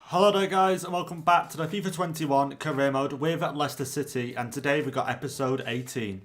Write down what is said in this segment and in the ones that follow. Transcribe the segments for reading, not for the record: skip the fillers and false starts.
Hello there guys and welcome back to the FIFA 21 career mode with Leicester City, and today we've got episode 18.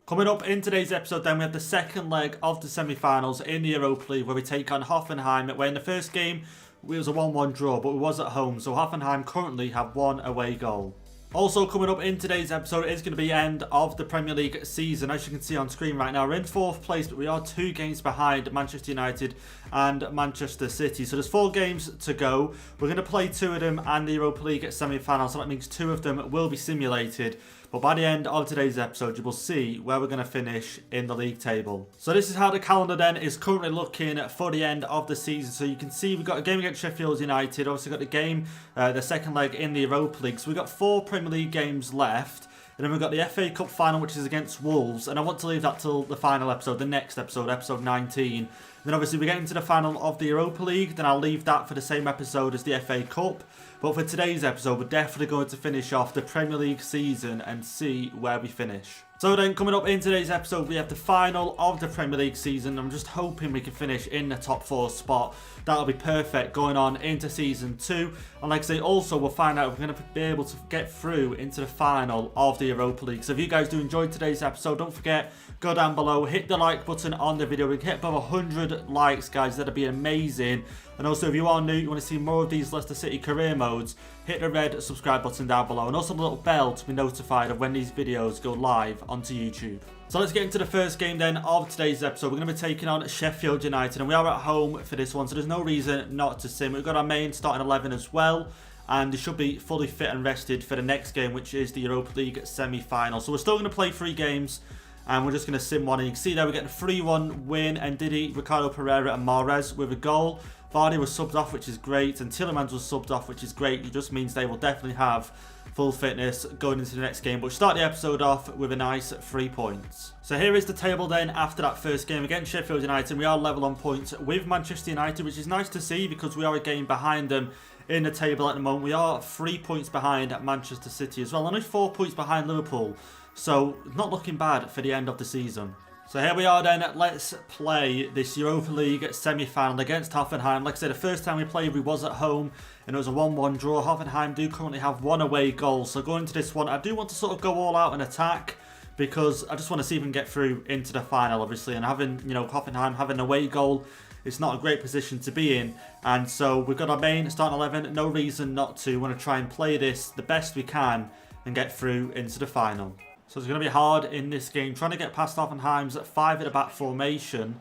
Coming up in today's episode then we have the second leg of the semi-finals in the Europa League where we take on Hoffenheim, where in the first game it was a 1-1 draw but we was at home, so Hoffenheim currently have one away goal. Also coming up in today's episode is going to be the end of the Premier League season. As you can see on screen right now, we're in 4th place, but we are 2 games behind Manchester United and Manchester City. So there's 4 games to go. We're going to play 2 of them and the Europa League semi-final, so that means 2 of them will be simulated. But by the end of today's episode, you will see where we're going to finish in the league table. So this is how the calendar then is currently looking for the end of the season. So you can see we've got a game against Sheffield United. Obviously got the game, the second leg in the Europa League. So we've got 4 Premier League games left. And then we've got the FA Cup final, which is against Wolves. And I want to leave that till the final episode, the next episode, episode 19. Then obviously we get into the final of the Europa League. Then I'll leave that for the same episode as the FA Cup. But for today's episode, we're definitely going to finish off the Premier League season and see where we finish. So then, coming up in today's episode, we have the final of the Premier League season. I'm just hoping we can finish in the top 4 spot. That'll be perfect going on into season 2. And like I say, also we'll find out if we're going to be able to get through into the final of the Europa League. So if you guys do enjoy today's episode, don't forget, go down below, hit the like button on the video. We can hit above 100 likes, guys. That'd be amazing. And also, if you are new, you want to see more of these Leicester City career modes, hit the red subscribe button down below. And also the little bell to be notified of when these videos go live onto YouTube. So let's get into the first game then of today's episode. We're going to be taking on Sheffield United, and we are at home for this one, so there's no reason not to sim. We've got our main starting 11 as well, and they should be fully fit and rested for the next game, which is the Europa League semi-final. So we're still going to play 3 games, and we're just going to sim one. And you can see there we're getting a 3-1 win, and Didi, Ricardo Pereira and Mahrez with a goal. Vardy was subbed off, which is great, and Tielemans was subbed off, which is great. It just means they will definitely have full fitness going into the next game. But we'll start the episode off with a nice 3 points. So here is the table then after that first game against Sheffield United. We are level on points with Manchester United, which is nice to see because we are a game behind them in the table at the moment. We are 3 points behind Manchester City as well, only 4 points behind Liverpool. So not looking bad for the end of the season. So here we are then, let's play this Europa League semi-final against Hoffenheim. Like I said, the first time we played we was at home and it was a 1-1 draw. Hoffenheim do currently have 1 away goal. So going into this one, I do want to sort of go all out and attack because I just want to see if we can get through into the final, obviously. And having, you know, Hoffenheim having an away goal, it's not a great position to be in. And so we've got our main starting 11, no reason not to. We want to try and play this the best we can and get through into the final. So it's going to be hard in this game, trying to get past Hoffenheim's 5 at the back formation.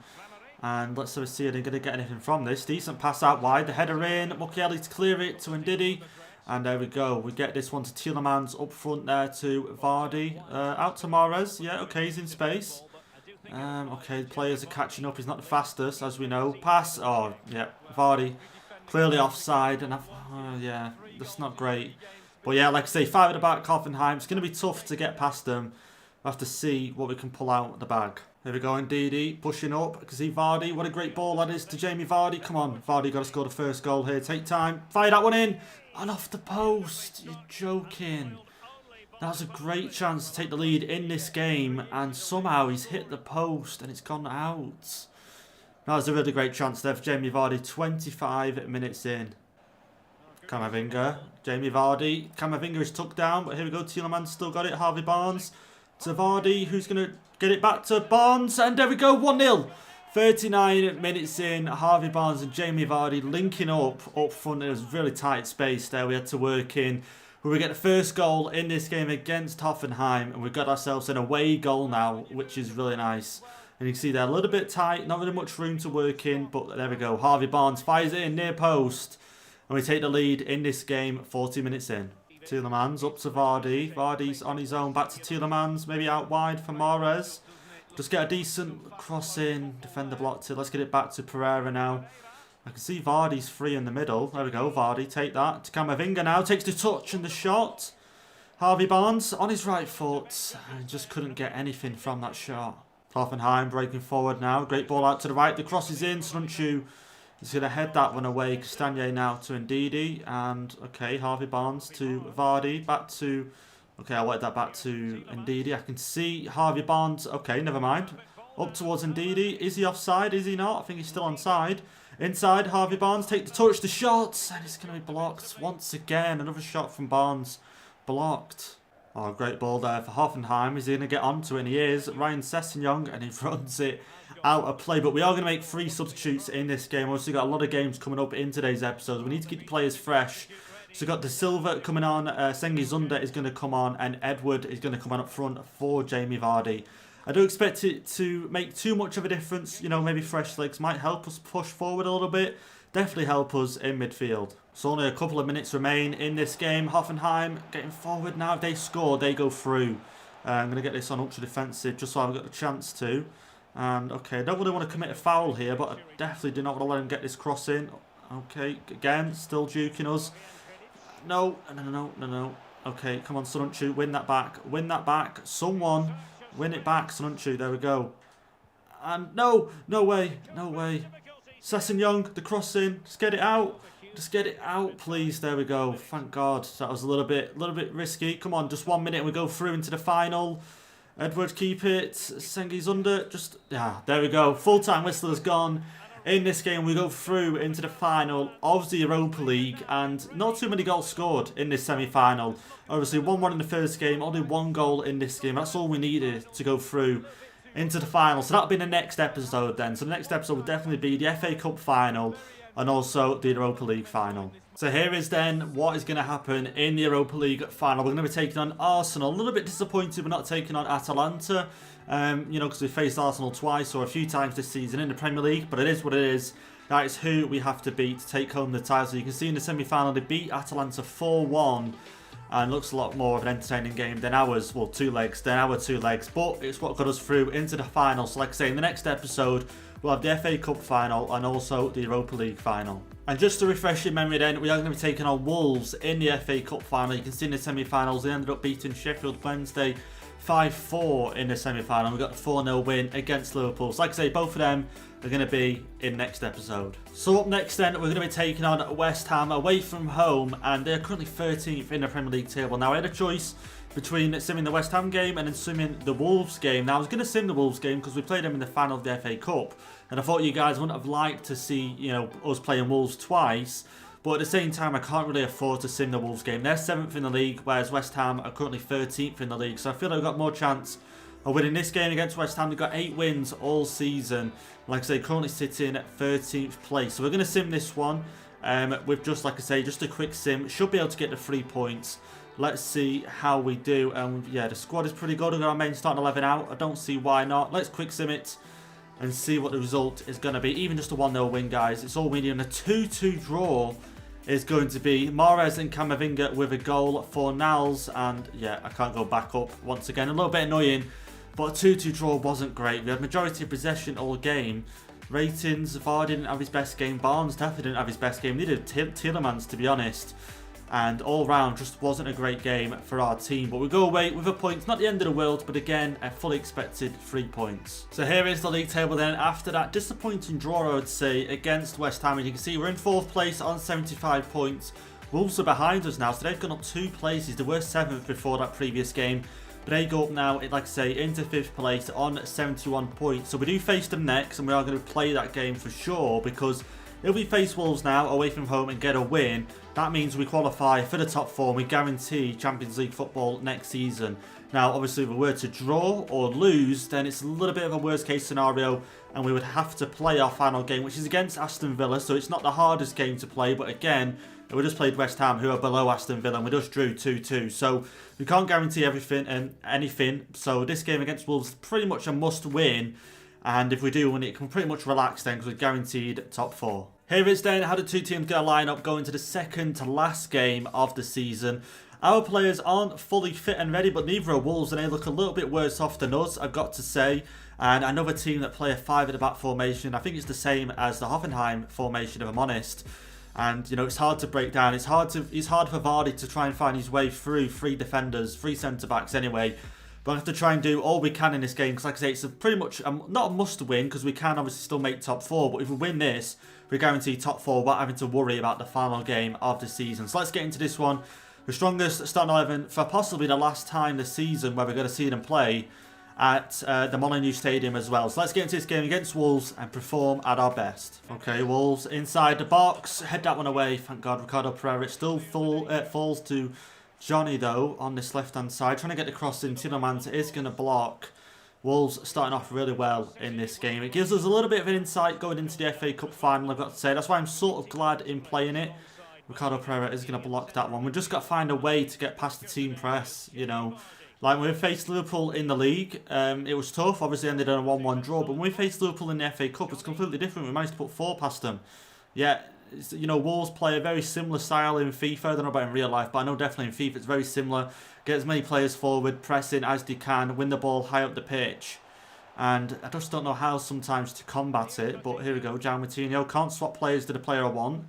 And let's sort of see if they're going to get anything from this. Decent pass out wide, the header in, Mukiele to clear it to Ndidi. And there we go, we get this one to Tielemans, up front there to Vardy. Out to Mahrez, yeah, okay, he's in space. Okay, the players are catching up, he's not the fastest, as we know. Pass, oh, yeah, Vardy, clearly offside. And yeah, that's not great. But yeah, like I say, 5 at the back, Hoffenheim. It's going to be tough to get past them. We'll have to see what we can pull out of the bag. Here we go, Ndidi pushing up. I can see Vardy. What a great ball that is to Jamie Vardy. Come on, Vardy got to score the first goal here. Take time. Fire that one in. And off the post. You're joking. That was a great chance to take the lead in this game. And somehow he's hit the post and it's gone out. That was a really great chance there for Jamie Vardy. 25 minutes in. Camavinga, Jamie Vardy. Camavinga is tucked down, but here we go. Tielemans still got it. Harvey Barnes to Vardy, who's going to get it back to Barnes. And there we go, 1-0. 39 minutes in. Harvey Barnes and Jamie Vardy linking up front. It was really tight space there. We had to work in. We get the first goal in this game against Hoffenheim. And we've got ourselves an away goal now, which is really nice. And you can see they're a little bit tight. Not really much room to work in, but there we go. Harvey Barnes fires it in near post. And we take the lead in this game 40 minutes in. Tielemans up to Vardy. Vardy's on his own. Back to Tielemans. Maybe out wide for Mahrez. Just get a decent cross in. Defender blocked it. Let's get it back to Pereira now. I can see Vardy's free in the middle. There we go. Vardy, take that. To Camavinga now. Takes the touch and the shot. Harvey Barnes on his right foot. And just couldn't get anything from that shot. Hoffenheim breaking forward now. Great ball out to the right. The cross is in. Srunchu. He's going to head that one away. Castagne now to Ndidi. And, okay, Harvey Barnes to Vardy. Back to... Okay, I'll let that back to Ndidi. I can see Harvey Barnes. Okay, never mind. Up towards Ndidi. Is he offside? Is he not? I think he's still onside. Inside, Harvey Barnes, take the touch, the shot, and it's going to be blocked once again. Another shot from Barnes, blocked. Oh, great ball there for Hoffenheim. Is he going to get onto it? And he is. Ryan Sessegnon, and he runs it out of play. But we are going to make 3 substitutes in this game. Also got a lot of games coming up in today's episode. We need to keep the players fresh. So we've got De Silva coming on, Sengi Zunda is going to come on, and Edward is going to come on up front for Jamie Vardy. I don't expect it to make too much of a difference. You know, maybe fresh legs might help us push forward a little bit. Definitely help us in midfield. So only a couple of minutes remain in this game. Hoffenheim getting forward now. If they score, they go through. I'm going to get this on ultra defensive just so I've got the chance to. And okay, I don't really want to commit a foul here, but I definitely do not want to let him get this cross in. Okay, again, still juking us. No. Okay, come on, Sonuncu, win that back. Win that back. Someone win it back, Sonuncu. There we go. And no way. Sessegnon, the cross in. Just get it out. Just get it out, please. There we go. Thank God. That was a little bit risky. Come on, just 1 minute and we go through into the final. Edward, keep it. Sengi's under. Just, there we go. Full-time whistle has gone. In this game, we go through into the final of the Europa League, and not too many goals scored in this semi-final. Obviously, 1-1 in the first game, only 1 goal in this game. That's all we needed to go through into the final. So that'll be the next episode then. So the next episode will definitely be the FA Cup final and also the Europa League final. So here is then what is going to happen in the Europa League final. We're going to be taking on Arsenal. A little bit disappointed we're not taking on Atalanta. You know, because we faced Arsenal twice or a few times this season in the Premier League. But it is what it is. That is who we have to beat to take home the title. You can see in the semi-final they beat Atalanta 4-1. And looks a lot more of an entertaining game than ours. Well, 2 legs, than our 2 legs. But it's what got us through into the final. So like I say, in the next episode, we'll have the FA Cup final and also the Europa League final. And just to refresh your memory then, we are going to be taking on Wolves in the FA Cup final. You can see in the semi-finals, they ended up beating Sheffield Wednesday 5-4 in the semi-final. We got a 4-0 win against Liverpool. So like I say, both of them are going to be in next episode. So up next then, we're going to be taking on West Ham away from home, and they're currently 13th in the Premier League table. Now I had a choice between simming the West Ham game and then simming the Wolves game. Now I was going to sim the Wolves game because we played them in the final of the FA Cup, and I thought you guys wouldn't have liked to see, you know, us playing Wolves twice. But at the same time, I can't really afford to sim the Wolves game. They're 7th in the league, whereas West Ham are currently 13th in the league. So I feel like we've got more chance of winning this game against West Ham. They've got 8 wins all season. Like I say, currently sitting at 13th place. So we're going to sim this one with just, like I say, just a quick sim. Should be able to get the 3 points. Let's see how we do. Yeah, the squad is pretty good. We've got our main starting 11 out. I don't see why not. Let's quick sim it and see what the result is going to be. Even just a 1-0 win, guys. It's all we need. And a 2-2 draw is going to be Mahrez and Camavinga with a goal for Nals. And yeah, I can't go back up once again. A little bit annoying, but a 2-2 draw wasn't great. We had majority of possession all game. Ratings, Vardy didn't have his best game. Barnes definitely didn't have his best game. Neither did Tielemans, to be honest. And all round just wasn't a great game for our team. But we go away with a point. It's not the end of the world, but again, a fully expected 3 points. So here is the league table then. After that disappointing draw, I would say, against West Ham. And you can see we're in 4th place on 75 points. Wolves are behind us now, so they've gone up 2 places. They were 7th before that previous game. But they go up now, like I say, into 5th place on 71 points. So we do face them next, and we are going to play that game for sure, because if we face Wolves now away from home and get a win, that means we qualify for the top 4 and we guarantee Champions League football next season. Now, obviously, if we were to draw or lose, then it's a little bit of a worst case scenario and we would have to play our final game, which is against Aston Villa. So it's not the hardest game to play, but again, we just played West Ham, who are below Aston Villa, and we just drew 2-2. So we can't guarantee everything and anything. So this game against Wolves is pretty much a must win. And if we do win it, can pretty much relax then, because we're guaranteed top 4. Here is then how the 2 teams going to line up going to the second to last game of the season. Our players aren't fully fit and ready, but neither are Wolves, and they look a little bit worse off than us, I've got to say. And another team that play a 5 at the back formation, I think it's the same as the Hoffenheim formation, if I'm honest. And, you know, it's hard to break down. It's hard for Vardy to try and find his way through 3 defenders, 3 centre-backs anyway. But I have to try and do all we can in this game, because like I say, it's pretty much not a must-win, because we can obviously still make top 4. But if we win this, we guarantee top 4 without having to worry about the final game of the season. So let's get into this one. The strongest starting 11 for possibly the last time this season where we're going to see them play. at the Molineux Stadium as well. So let's get into this game against Wolves and perform at our best. Okay, Wolves inside the box. Head that one away. Thank God, Ricardo Pereira. It still falls to Johnny, though, on this left-hand side. Trying to get the cross in. Tielemans is going to block. Wolves starting off really well in this game. It gives us a little bit of an insight going into the FA Cup final, I've got to say. That's why I'm sort of glad in playing it. Ricardo Pereira is going to block that one. We've just got to find a way to get past the team press, you know. Like when we faced Liverpool in the league, it was tough. Obviously ended in a 1-1 draw. But when we faced Liverpool in the FA Cup, it's completely different. We managed to put 4 past them. Yeah, you know, Wolves play a very similar style in FIFA. I don't know about in real life, but I know definitely in FIFA it's very similar. Get as many players forward, pressing as they can, win the ball high up the pitch. And I just don't know how sometimes to combat it. But here we go, João Moutinho. Can't swap players to the player I want.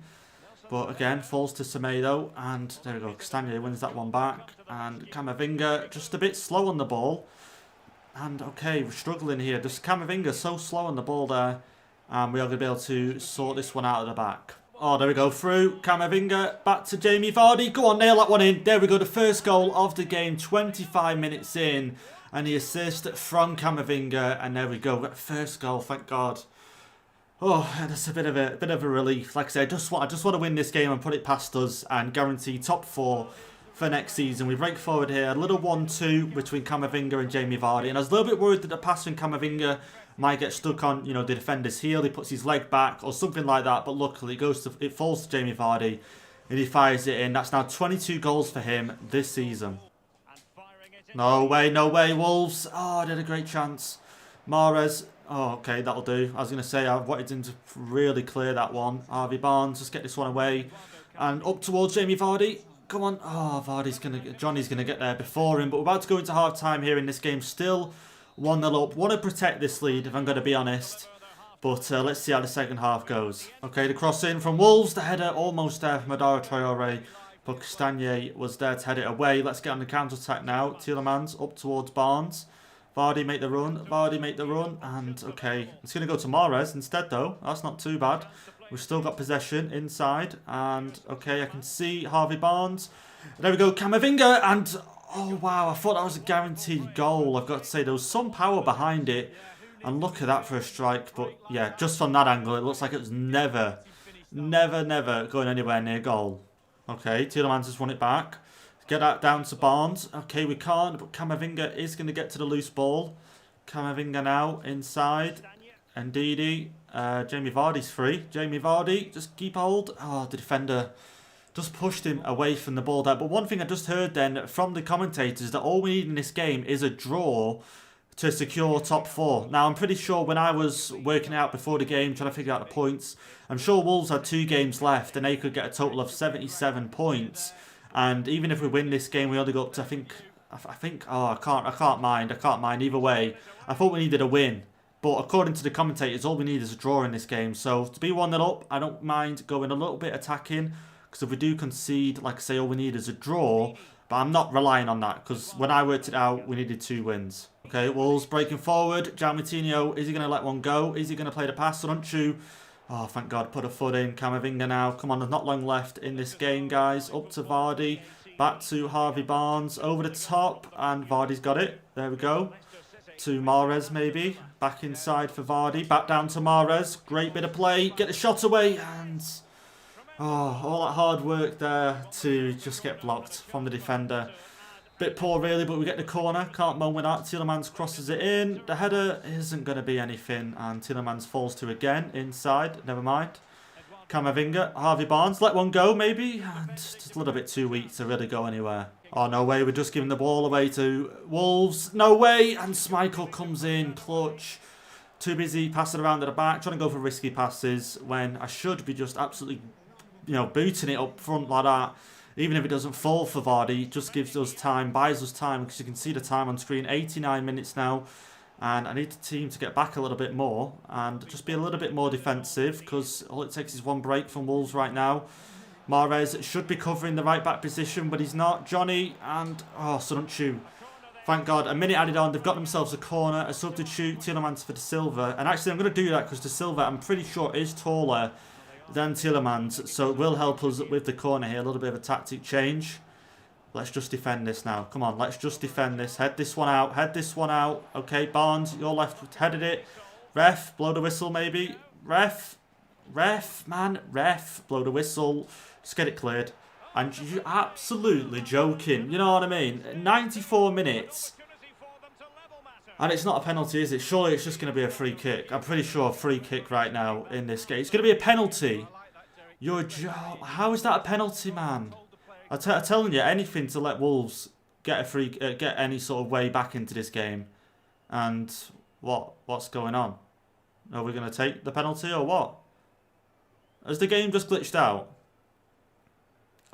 But again, falls to Semedo, and there we go, Castagne wins that one back, and Camavinga just a bit slow on the ball, and okay, we're struggling here, just Camavinga so slow on the ball there, and we are going to be able to sort this one out of the back. Oh, there we go, through, Camavinga, back to Jamie Vardy, go on, nail that one in, there we go, the first goal of the game, 25 minutes in, and the assist from Camavinga, and there we go, we got the first goal, thank God. Oh, that's a bit of a relief. Like I said, I just want to win this game and put it past us and guarantee top 4 for next season. We break forward here, a little 1-2 between Camavinga and Jamie Vardy, and I was a little bit worried that the pass from Camavinga might get stuck on, you know, the defender's heel. He puts his leg back or something like that, but luckily it falls to Jamie Vardy and he fires it in. That's now 22 goals for him this season. No way, Wolves. Oh, I did a great chance. Mahrez. Oh, okay, that'll do. I was going to say I wanted him to really clear that one. Harvey Barnes, just get this one away. And up towards Jamie Vardy. Come on. Oh, Johnny's going to get there before him. But we're about to go into half-time here in this game. Still 1-0 up. Want to protect this lead, if I'm going to be honest. But let's see how the second half goes. Okay, the cross in from Wolves. The header almost there from Adara Traore. But Castagne was there to head it away. Let's get on the counter-attack now. Tielemans up towards Barnes. Vardy make the run, and okay, it's going to go to Mahrez instead though, that's not too bad. We've still got possession inside, and okay, I can see Harvey Barnes. There we go, Camavinga, and oh wow, I thought that was a guaranteed goal. I've got to say, there was some power behind it, and look at that for a strike, but yeah, just from that angle, it looks like it was never going anywhere near goal. Okay, Tielemans has won it back. Get that down to Barnes. Okay, we can't, but Camavinga is going to get to the loose ball. Camavinga now inside. And Didi. Jamie Vardy's free. Jamie Vardy, just keep hold. Oh, the defender just pushed him away from the ball there. But one thing I just heard then from the commentators, that all we need in this game is a draw to secure top 4. Now, I'm pretty sure when I was working out before the game, trying to figure out the points, I'm sure Wolves had 2 games left and they could get a total of 77 points. And even if we win this game, we only go up to, I think, oh, I can't mind either way. I thought we needed a win. But according to the commentators, all we need is a draw in this game. So to be 1-0 up, I don't mind going a little bit attacking. Because if we do concede, like I say, all we need is a draw. But I'm not relying on that. Because when I worked it out, we needed 2 wins. Okay, Wolves breaking forward. João Moutinho, is he going to let one go? Is he going to play the pass? Sonunccu. Oh, thank God, put a foot in. Camavinga now. Come on, there's not long left in this game, guys. Up to Vardy. Back to Harvey Barnes. Over the top. And Vardy's got it. There we go. To Mahrez, maybe. Back inside for Vardy. Back down to Mahrez. Great bit of play. Get the shot away. And oh, all that hard work there to just get blocked from the defender. Bit poor really, but we get the corner. Can't moan with that. Tielemans crosses it in. The header isn't going to be anything. And Tielemans falls to again. Inside. Never mind. Camavinga. Harvey Barnes. Let one go maybe. And just a little bit too weak to really go anywhere. Oh, no way. We're just giving the ball away to Wolves. No way. And Schmeichel comes in. Clutch. Too busy passing around at the back. Trying to go for risky passes when I should be just absolutely, you know, booting it up front like that. Even if it doesn't fall for Vardy, it just gives us time, buys us time, because you can see the time on screen, 89 minutes now. And I need the team to get back a little bit more and just be a little bit more defensive, because all it takes is one break from Wolves right now. Mahrez should be covering the right back position, but he's not. Johnny and, oh, Sonunccu. Thank God, a minute added on, they've got themselves a corner, a substitute, Tielemans for De Silva. And actually I'm going to do that because De Silva, I'm pretty sure, is taller than Tielemans, so it will help us with the corner here. A little bit of a tactic change. Let's just defend this now. Come on, let's just defend this. Head this one out. Head this one out. Okay, Barnes, your left headed it. Ref, blow the whistle maybe. Ref, man, ref, blow the whistle. Just get it cleared. And you're absolutely joking. You know what I mean? 94 minutes. And it's not a penalty, is it? Surely it's just going to be a free kick. I'm pretty sure a free kick right now in this game. It's going to be a penalty. How is that a penalty, man? I'm telling you, anything to let Wolves get get any sort of way back into this game. And what's going on? Are we going to take the penalty or what? Has the game just glitched out?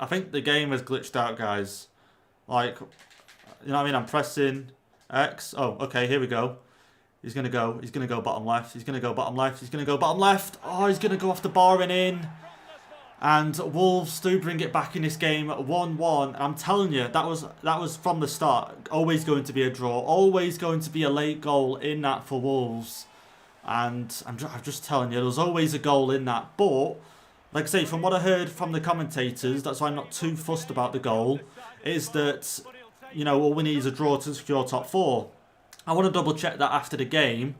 I think the game has glitched out, guys. Like, you know what I mean? I'm pressing X. Oh, okay, here we go. He's going to go. He's going to go bottom left. He's going to go bottom left. He's going to go bottom left. Oh, he's going to go off the bar and in. And Wolves do bring it back in this game, 1-1. I'm telling you, that was from the start. Always going to be a draw. Always going to be a late goal in that for Wolves. And I'm just telling you, there was always a goal in that. But, like I say, from what I heard from the commentators, that's why I'm not too fussed about the goal, is that, you know, all we need is a draw to secure top 4. I want to double check that after the game.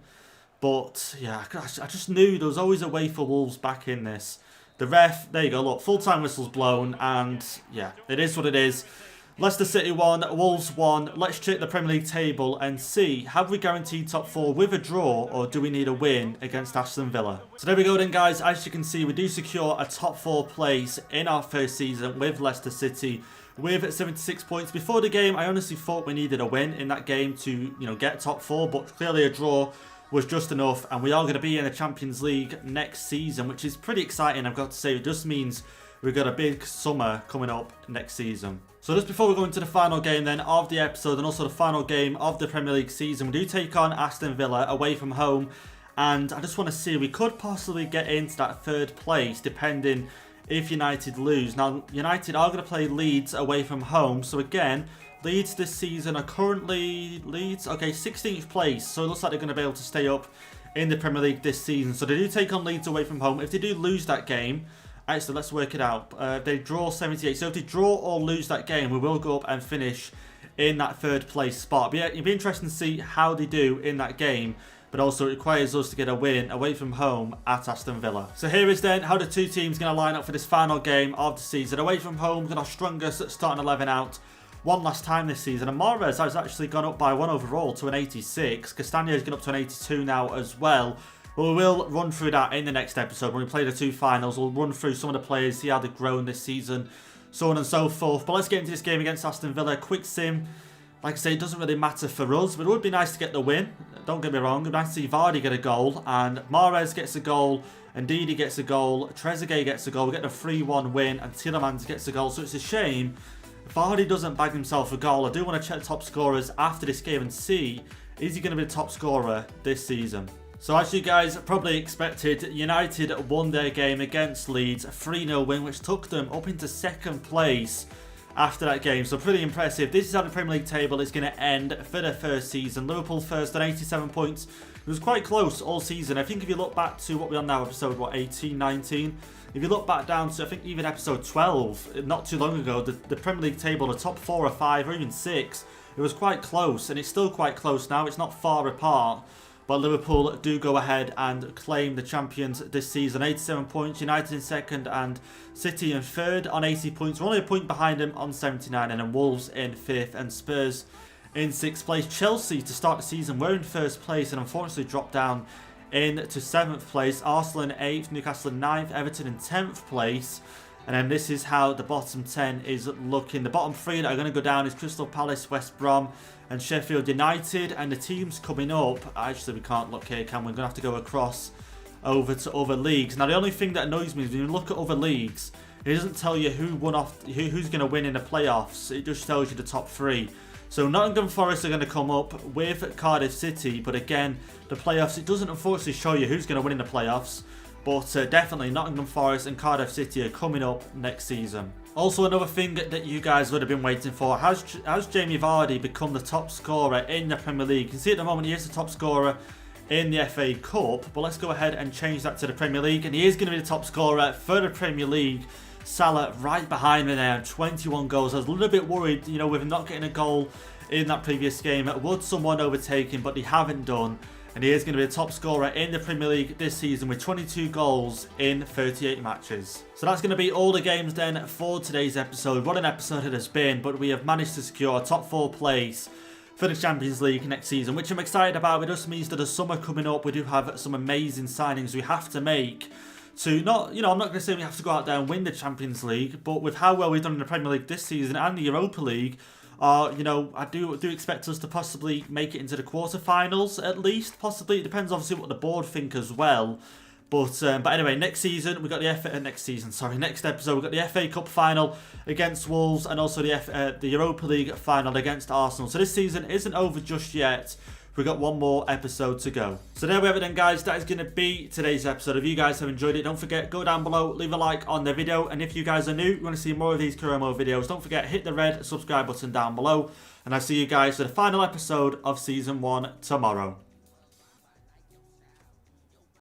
But, yeah, I just knew there was always a way for Wolves back in this. The ref, there you go, look, full-time whistle's blown, and yeah, it is what it is. Leicester City 1, Wolves 1. Let's check the Premier League table and see, have we guaranteed top 4 with a draw, or do we need a win against Aston Villa? So there we go then, guys. As you can see, we do secure a top 4 place in our first season with Leicester City with 76 points. Before the game, I honestly thought we needed a win in that game to, you know, get top 4, but clearly a draw was just enough, and we are going to be in the Champions League next season, which is pretty exciting. I've got to say, it just means we've got a big summer coming up next season. So just before we go into the final game then of the episode, and also the final game of the Premier League season, we do take on Aston Villa away from home, and I just want to see, we could possibly get into that 3rd place depending if United lose. Now, United are going to play Leeds away from home, so again, Leeds this season are currently, okay, 16th place. So it looks like they're going to be able to stay up in the Premier League this season. So they do take on Leeds away from home. If they do lose that game, actually, let's work it out. They draw 78. So if they draw or lose that game, we will go up and finish in that 3rd place spot. But yeah, it'd be interesting to see how they do in that game. But also it requires us to get a win away from home at Aston Villa. So here is then how the two teams going to line up for this final game of the season. Away from home, we've got our strongest starting 11 out one last time this season, and Mahrez has actually gone up by 1 overall to an 86. Castagnet's gone up to an 82 now as well. But we will run through that in the next episode when we play the 2 finals. We'll run through some of the players, see how they've grown this season, so on and so forth. But let's get into this game against Aston Villa. Quick sim. Like I say, it doesn't really matter for us, but it would be nice to get the win. Don't get me wrong, it would be nice to see Vardy get a goal, and Mahrez gets a goal, and Ndidi gets a goal, Trezeguet gets a goal. We get a 3-1 win, and Tielemans gets a goal. So it's a shame Vardy doesn't bag himself a goal. I do want to check top scorers after this game and see, is he going to be the top scorer this season? So as you guys probably expected, United won their game against Leeds, a 3-0 win, which took them up into 2nd place after that game. So pretty impressive. This is how the Premier League table is going to end for the first season. Liverpool first on 87 points. It was quite close all season. I think if you look back to what we're on now, episode 18, 19. If you look back down to, I think, even episode 12, not too long ago, the Premier League table, the top 4 or 5 or even 6, it was quite close, and it's still quite close now. It's not far apart, but Liverpool do go ahead and claim the champions this season. 87 points, United in 2nd and City in 3rd on 80 points. We're only a point behind them on 79, and then Wolves in 5th and Spurs in 6th place. Chelsea, to start the season, were in 1st place and unfortunately dropped down into 7th place. Arsenal in 8th, Newcastle in 9th, Everton in 10th place. And then this is how the bottom 10 is looking. The bottom 3 that are going to go down is Crystal Palace, West Brom and Sheffield United. And the teams coming up, actually we can't look here, can we? We're going to have to go across over to other leagues. Now the only thing that annoys me is when you look at other leagues, it doesn't tell you who's going to win in the playoffs. It just tells you the top 3. So Nottingham Forest are going to come up with Cardiff City, but again, the playoffs, it doesn't unfortunately show you who's going to win in the playoffs, but definitely Nottingham Forest and Cardiff City are coming up next season. Also, another thing that you guys would have been waiting for, has Jamie Vardy become the top scorer in the Premier League? You can see at the moment he is the top scorer in the FA Cup, but let's go ahead and change that to the Premier League, and he is going to be the top scorer for the Premier League Salah right behind me there, 21 goals. I was a little bit worried, you know, with him not getting a goal in that previous game. Would someone overtake him? But they haven't done. And he is going to be a top scorer in the Premier League this season with 22 goals in 38 matches. So that's going to be all the games then for today's episode. What an episode it has been, but we have managed to secure a top 4 place for the Champions League next season, which I'm excited about. It just means that the summer coming up, we do have some amazing signings we have to make to not, you know, I'm not going to say we have to go out there and win the Champions League, but with how well we've done in the Premier League this season and the Europa League, you know, I do expect us to possibly make it into the quarterfinals at least. Possibly, it depends obviously what the board think as well. But anyway, next episode we got the FA Cup final against Wolves and also the Europa League final against Arsenal. So this season isn't over just yet. We've got one more episode to go. So there we have it then, guys. That is going to be today's episode. If you guys have enjoyed it, don't forget, go down below, leave a like on the video. And if you guys are new, you want to see more of these career mode videos, don't forget, hit the red subscribe button down below. And I'll see you guys for the final episode of Season 1 tomorrow.